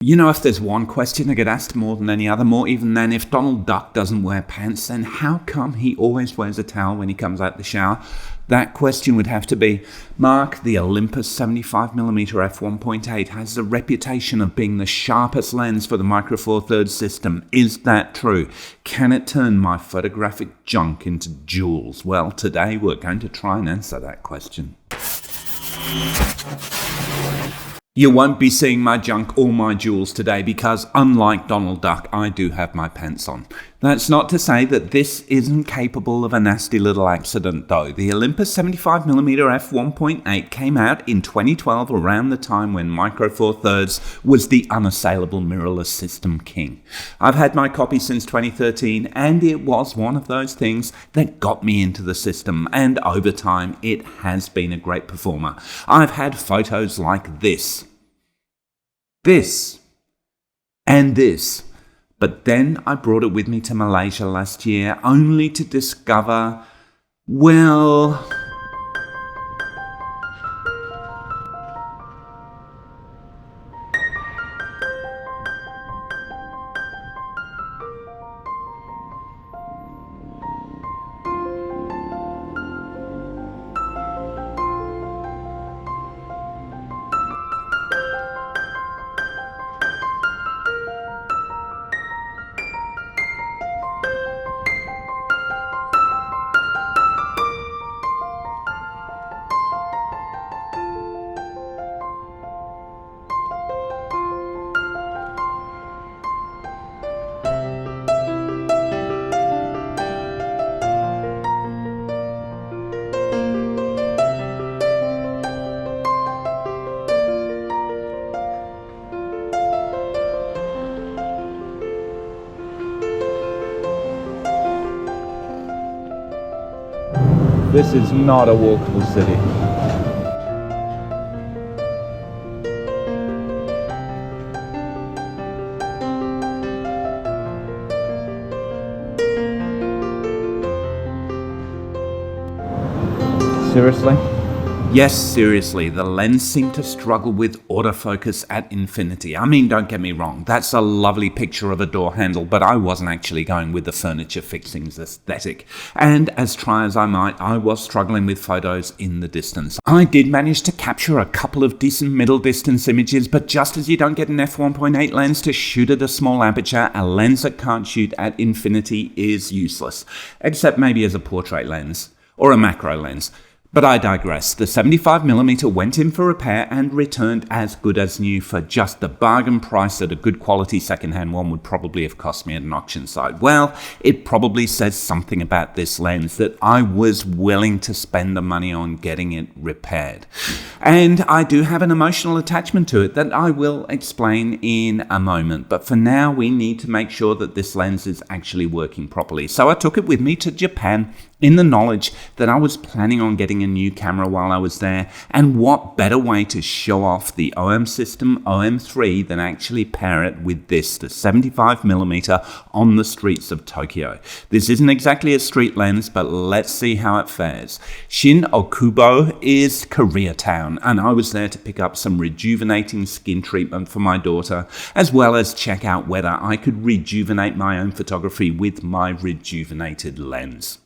You know, if there's one question I get asked more than any other, more even than if Donald Duck doesn't wear pants, then how come he always wears a towel when he comes out the shower? That question would have to be, Mark, the Olympus 75mm f1.8 has the reputation of being the sharpest lens for the Micro Four Thirds system. Is that true? Can it turn my photographic junk into jewels? Well, today we're going to try and answer that question. You won't be seeing my junk or my jewels today because, unlike Donald Duck, I do have my pants on. That's not to say that this isn't capable of a nasty little accident, though. The Olympus 75mm f1.8 came out in 2012, around the time when Micro Four Thirds was the unassailable mirrorless system king. I've had my copy since 2013, and it was one of those things that got me into the system, and over time it has been a great performer. I've had photos like this, and this. But then I brought it with me to Malaysia last year, only to discover, well, this is not a walkable city. Seriously? Yes, seriously, the lens seemed to struggle with autofocus at infinity. I mean, don't get me wrong, that's a lovely picture of a door handle, but I wasn't actually going with the furniture fixings aesthetic. And as try as I might, I was struggling with photos in the distance. I did manage to capture a couple of decent middle distance images, but just as you don't get an f1.8 lens to shoot at a small aperture, a lens that can't shoot at infinity is useless. Except maybe as a portrait lens, or a macro lens. But I digress. The 75mm went in for repair and returned as good as new for just the bargain price that a good quality second-hand one would probably have cost me at an auction site. Well, it probably says something about this lens that I was willing to spend the money on getting it repaired. And I do have an emotional attachment to it that I will explain in a moment. But for now, we need to make sure that this lens is actually working properly. So I took it with me to Japan in the knowledge that I was planning on getting a new camera while I was there, and what better way to show off the OM system OM3 than actually pair it with this, the 75mm on the streets of Tokyo. This isn't exactly a street lens, but let's see how it fares. Shin Okubo is Koreatown, and I was there to pick up some rejuvenating skin treatment for my daughter, as well as check out whether I could rejuvenate my own photography with my rejuvenated lens.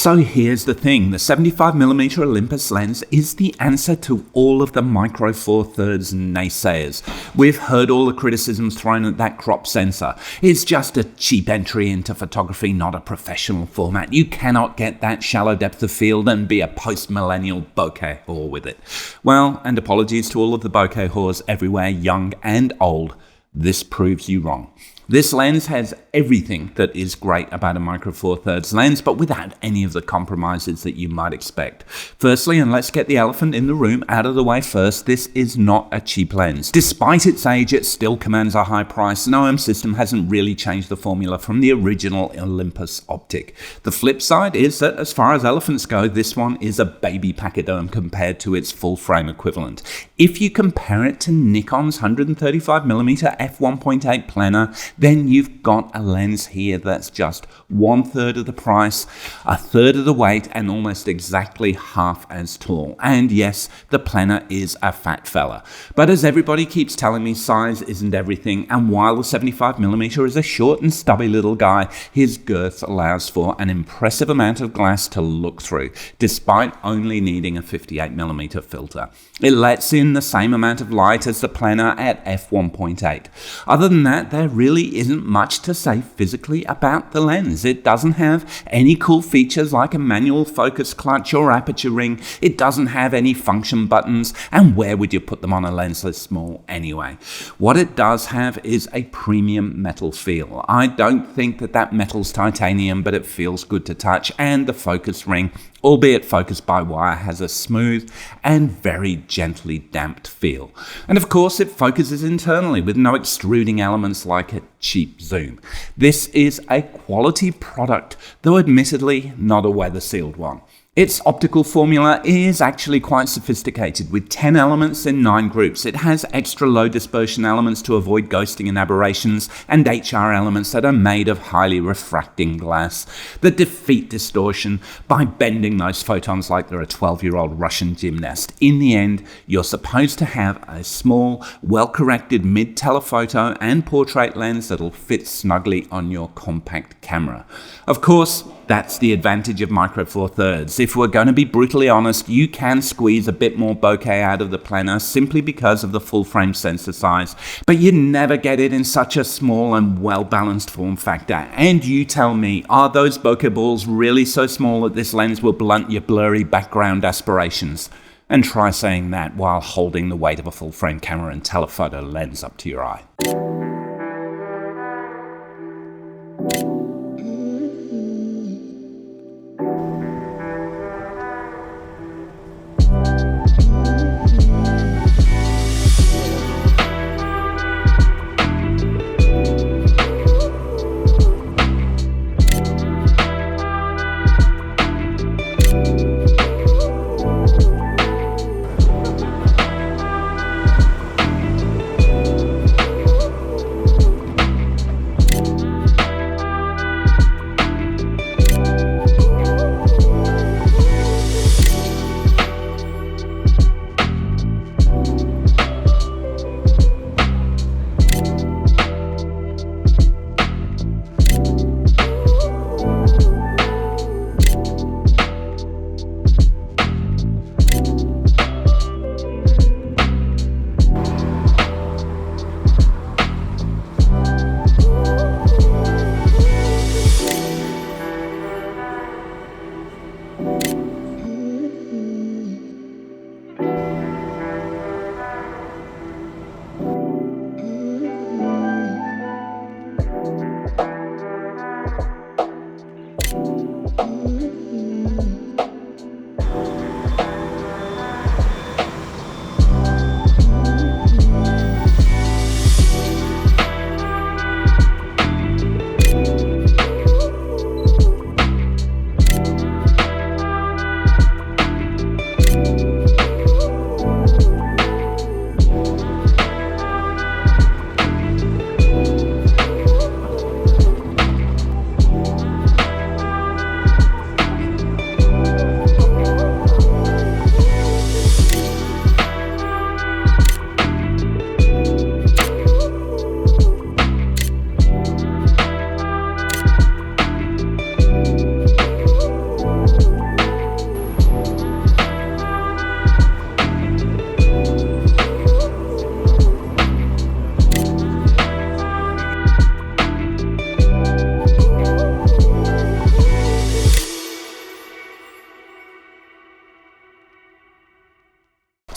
So here's the thing, the 75mm Olympus lens is the answer to all of the micro four thirds naysayers. We've heard all the criticisms thrown at that crop sensor. It's just a cheap entry into photography, not a professional format. You cannot get that shallow depth of field and be a post-millennial bokeh whore with it. Well, and apologies to all of the bokeh whores everywhere, young and old. This proves you wrong. This lens has everything that is great about a micro four thirds lens, but without any of the compromises that you might expect. Firstly, and let's get the elephant in the room out of the way first, this is not a cheap lens. Despite its age, it still commands a high price, and OM System hasn't really changed the formula from the original Olympus optic. The flip side is that as far as elephants go, this one is a baby pachyderm compared to its full frame equivalent. If you compare it to Nikon's 135mm f1.8 planner, then you've got a lens here that's just 1/3 of the price, 1/3 of the weight, and almost exactly half as tall. And yes, the planner is a fat fella. But as everybody keeps telling me, size isn't everything, and while the 75mm is a short and stubby little guy, his girth allows for an impressive amount of glass to look through, despite only needing a 58mm filter. It lets in the same amount of light as the planner at f1.8. Other than that, there really isn't much to say physically about the lens. It doesn't have any cool features like a manual focus clutch or aperture ring. It doesn't have any function buttons, and where would you put them on a lens this small anyway? What it does have is a premium metal feel. I don't think that metal's titanium, but it feels good to touch, and the focus ring, albeit focused by wire, has a smooth and very gently damped feel. And of course, it focuses internally with no extruding elements like a cheap zoom. This is a quality product, though admittedly not a weather-sealed one. Its optical formula is actually quite sophisticated, with 10 elements in 9 groups. It has extra low dispersion elements to avoid ghosting and aberrations, and HR elements that are made of highly refracting glass that defeat distortion by bending those photons like they're a 12-year-old Russian gymnast. In the end, you're supposed to have a small, well-corrected mid-telephoto and portrait lens that'll fit snugly on your compact camera. Of course, that's the advantage of micro four thirds. If we're going to be brutally honest, you can squeeze a bit more bokeh out of the planner simply because of the full frame sensor size, but you never get it in such a small and well-balanced form factor. And you tell me, are those bokeh balls really so small that this lens will blunt your blurry background aspirations? And try saying that while holding the weight of a full frame camera and telephoto lens up to your eye.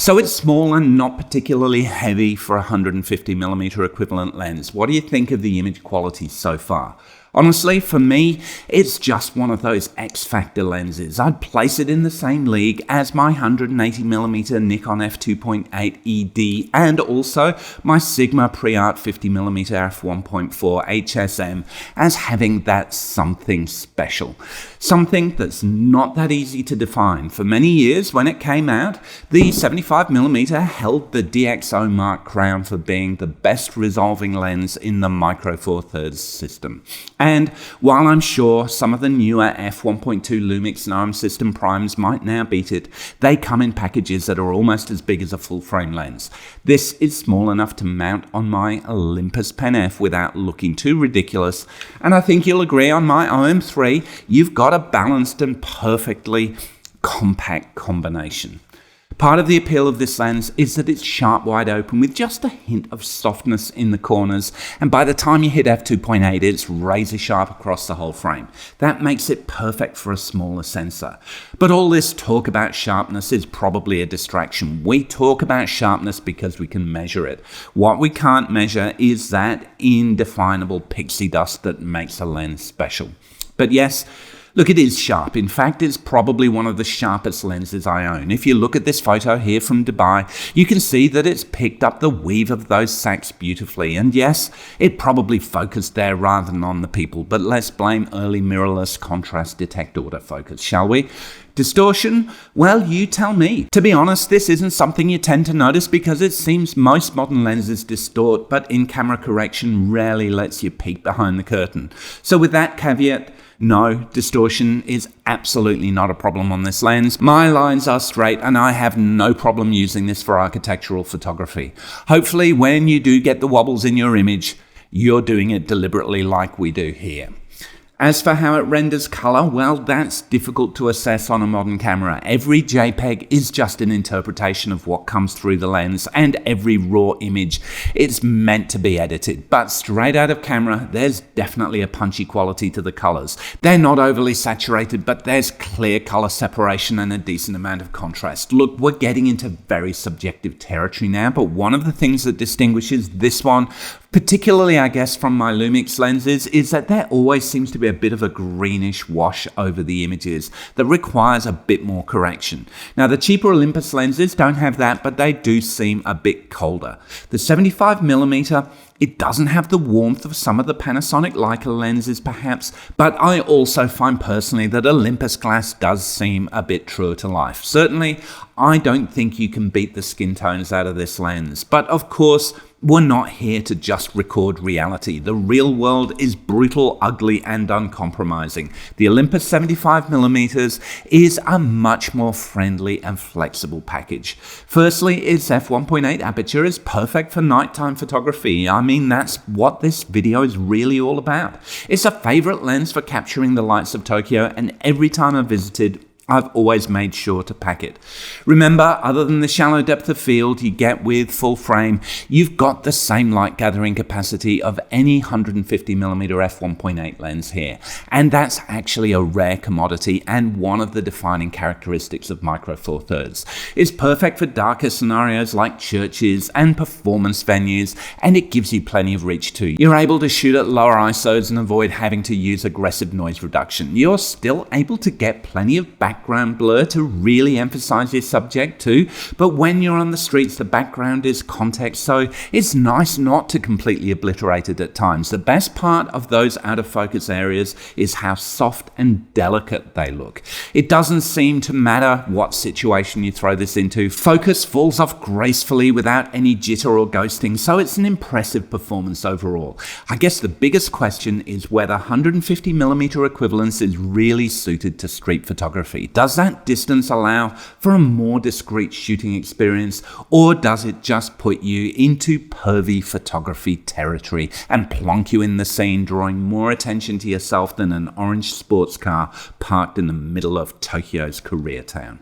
So it's small and not particularly heavy for a 150mm equivalent lens. What do you think of the image quality so far? Honestly, for me, it's just one of those X-Factor lenses. I'd place it in the same league as my 180mm Nikon f2.8 ED and also my Sigma PreArt 50mm f1.4 HSM as having that something special. Something that's not that easy to define. For many years, when it came out, the 75mm held the DxO Mark crown for being the best resolving lens in the Micro Four Thirds system. And while I'm sure some of the newer f1.2 Lumix and OM system primes might now beat it, they come in packages that are almost as big as a full-frame lens. This is small enough to mount on my Olympus Pen F without looking too ridiculous, and I think you'll agree on my OM3, you've got a balanced and perfectly compact combination. Part of the appeal of this lens is that it's sharp wide open with just a hint of softness in the corners, and by the time you hit f2.8 it's razor sharp across the whole frame. That makes it perfect for a smaller sensor. But all this talk about sharpness is probably a distraction. We talk about sharpness because we can measure it. What we can't measure is that indefinable pixie dust that makes a lens special. But yes, look, it is sharp. In fact, it's probably one of the sharpest lenses I own. If you look at this photo here from Dubai, you can see that it's picked up the weave of those sacks beautifully. And yes, it probably focused there rather than on the people, but let's blame early mirrorless contrast detect autofocus, shall we? Distortion? Well, you tell me. To be honest, this isn't something you tend to notice because it seems most modern lenses distort, but in-camera correction rarely lets you peek behind the curtain. So with that caveat, no, distortion is absolutely not a problem on this lens. My lines are straight and I have no problem using this for architectural photography. Hopefully when you do get the wobbles in your image, you're doing it deliberately like we do here. As for how it renders color, well, that's difficult to assess on a modern camera. Every JPEG is just an interpretation of what comes through the lens, and every raw image is meant to be edited. But straight out of camera, there's definitely a punchy quality to the colors. They're not overly saturated, but there's clear color separation and a decent amount of contrast. Look, we're getting into very subjective territory now, but one of the things that distinguishes this one, particularly I guess from my Lumix lenses, is that there always seems to be a bit of a greenish wash over the images that requires a bit more correction. Now the cheaper Olympus lenses don't have that, but they do seem a bit colder. The 75mm, it doesn't have the warmth of some of the Panasonic Leica lenses perhaps, but I also find personally that Olympus glass does seem a bit truer to life. Certainly, I don't think you can beat the skin tones out of this lens, but of course, we're not here to just record reality. The real world is brutal, ugly, and uncompromising. The Olympus 75mm is a much more friendly and flexible package. Firstly, its f1.8 aperture is perfect for nighttime photography. I mean, that's what this video is really all about. It's a favorite lens for capturing the lights of Tokyo, and every time I've visited, I've always made sure to pack it. Remember, other than the shallow depth of field you get with full frame, you've got the same light gathering capacity of any 150mm f1.8 lens here. And that's actually a rare commodity and one of the defining characteristics of Micro Four Thirds. It's perfect for darker scenarios like churches and performance venues, and it gives you plenty of reach too. You're able to shoot at lower ISOs and avoid having to use aggressive noise reduction. You're still able to get plenty of background blur to really emphasize your subject too, but when you're on the streets the background is context, so it's nice not to completely obliterate it at times. The best part of those out of focus areas is how soft and delicate they look. It doesn't seem to matter what situation you throw this into. Focus falls off gracefully without any jitter or ghosting, so it's an impressive performance overall. I guess the biggest question is whether 150mm equivalence is really suited to street photography. Does that distance allow for a more discreet shooting experience, or does it just put you into pervy photography territory and plonk you in the scene, drawing more attention to yourself than an orange sports car parked in the middle of Tokyo's Koreatown?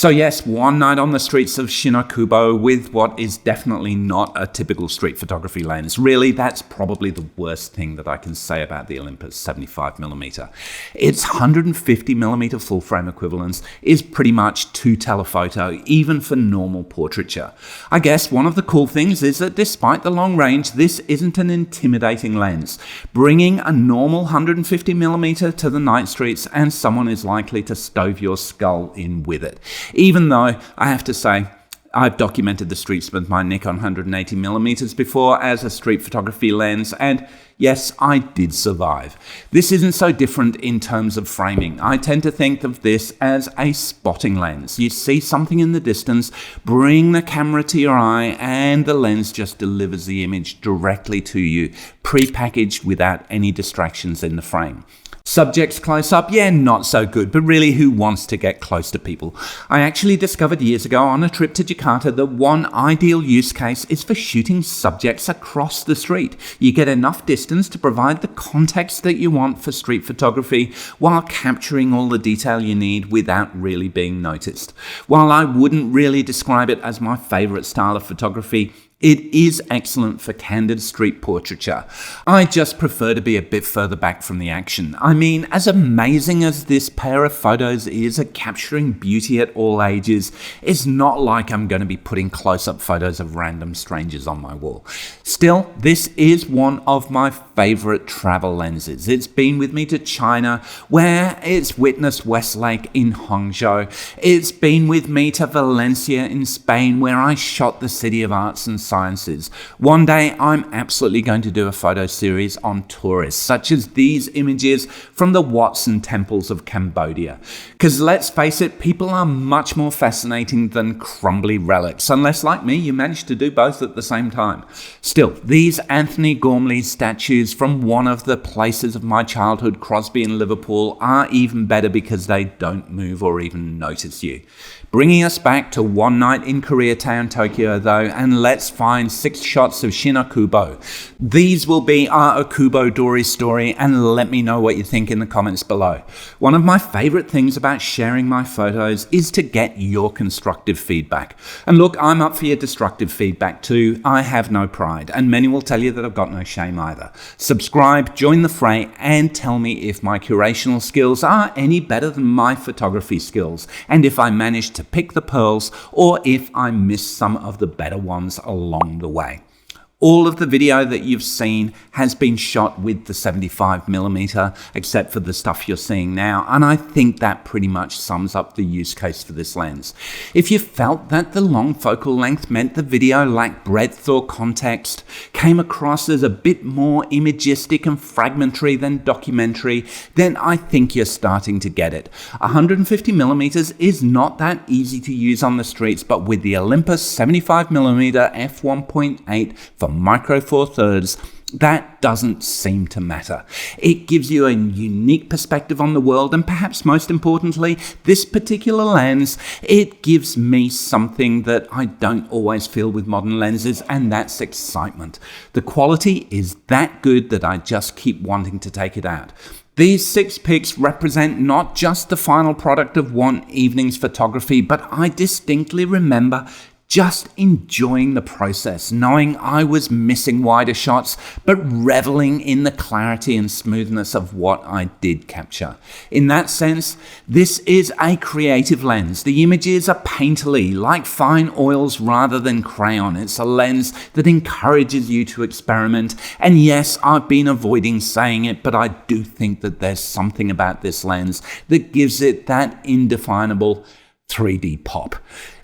So yes, one night on the streets of Shin Okubo with what is definitely not a typical street photography lens. Really, that's probably the worst thing that I can say about the Olympus 75mm. Its 150mm full frame equivalence is pretty much to telephoto, even for normal portraiture. I guess one of the cool things is that despite the long range, this isn't an intimidating lens. Bringing a normal 150mm to the night streets and someone is likely to stove your skull in with it. Even though, I have to say, I've documented the streets with my Nikon 180mm before as a street photography lens, and yes, I did survive. This isn't so different in terms of framing. I tend to think of this as a spotting lens. You see something in the distance, bring the camera to your eye, and the lens just delivers the image directly to you, pre-packaged without any distractions in the frame. Subjects close up, yeah, not so good, but really who wants to get close to people? I actually discovered years ago on a trip to Jakarta that one ideal use case is for shooting subjects across the street. You get enough distance to provide the context that you want for street photography while capturing all the detail you need without really being noticed. While I wouldn't really describe it as my favorite style of photography, it is excellent for candid street portraiture. I just prefer to be a bit further back from the action. I mean, as amazing as this pair of photos is at capturing beauty at all ages, it's not like I'm going to be putting close-up photos of random strangers on my wall. Still, this is one of my favorite travel lenses. It's been with me to China, where it's witnessed Westlake in Hangzhou. It's been with me to Valencia in Spain, where I shot the City of Arts and Sciences. One day I'm absolutely going to do a photo series on tourists, such as these images from the Watson temples of Cambodia. Because let's face it, people are much more fascinating than crumbly relics, unless like me you manage to do both at the same time. Still, these Anthony Gormley statues from one of the places of my childhood, Crosby in Liverpool, are even better because they don't move or even notice you. Bringing us back to one night in Koreatown, Tokyo though, and let's find 6 shots of Shin Okubo. These will be our Okubo Dori story, and let me know what you think in the comments below. One of my favorite things about sharing my photos is to get your constructive feedback. And look, I'm up for your destructive feedback too. I have no pride, and many will tell you that I've got no shame either. Subscribe, join the fray, and tell me if my curational skills are any better than my photography skills, and if I manage to pick the pearls, or if I miss some of the better ones along the way. All of the video that you've seen has been shot with the 75mm, except for the stuff you're seeing now, and I think that pretty much sums up the use case for this lens. If you felt that the long focal length meant the video lacked breadth or context, came across as a bit more imagistic and fragmentary than documentary, then I think you're starting to get it. 150mm is not that easy to use on the streets, but with the Olympus 75mm f1.8 for micro four thirds, that doesn't seem to matter. It gives you a unique perspective on the world, and perhaps most importantly, this particular lens, it gives me something that I don't always feel with modern lenses, and that's excitement. The quality is that good that I just keep wanting to take it out. These 6 pics represent not just the final product of one evening's photography, but I distinctly remember just enjoying the process, knowing I was missing wider shots, but reveling in the clarity and smoothness of what I did capture. In that sense, this is a creative lens. The images are painterly, like fine oils rather than crayon. It's a lens that encourages you to experiment. And yes, I've been avoiding saying it, but I do think that there's something about this lens that gives it that indefinable 3D pop.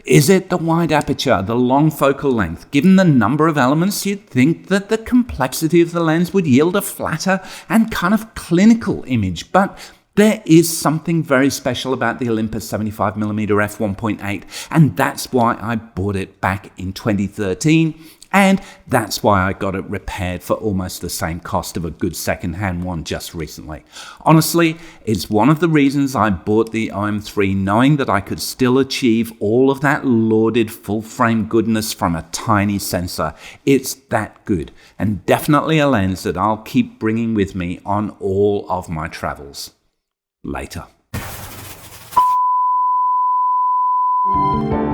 Is it the wide aperture, the long focal length? Given the number of elements, you'd think that the complexity of the lens would yield a flatter and kind of clinical image, but there is something very special about the Olympus 75mm f1.8, and that's why I bought it back in 2013. And that's why I got it repaired for almost the same cost of a good second-hand one just recently. Honestly, it's one of the reasons I bought the OM3, knowing that I could still achieve all of that lauded full-frame goodness from a tiny sensor. It's that good, and definitely a lens that I'll keep bringing with me on all of my travels. Later. you.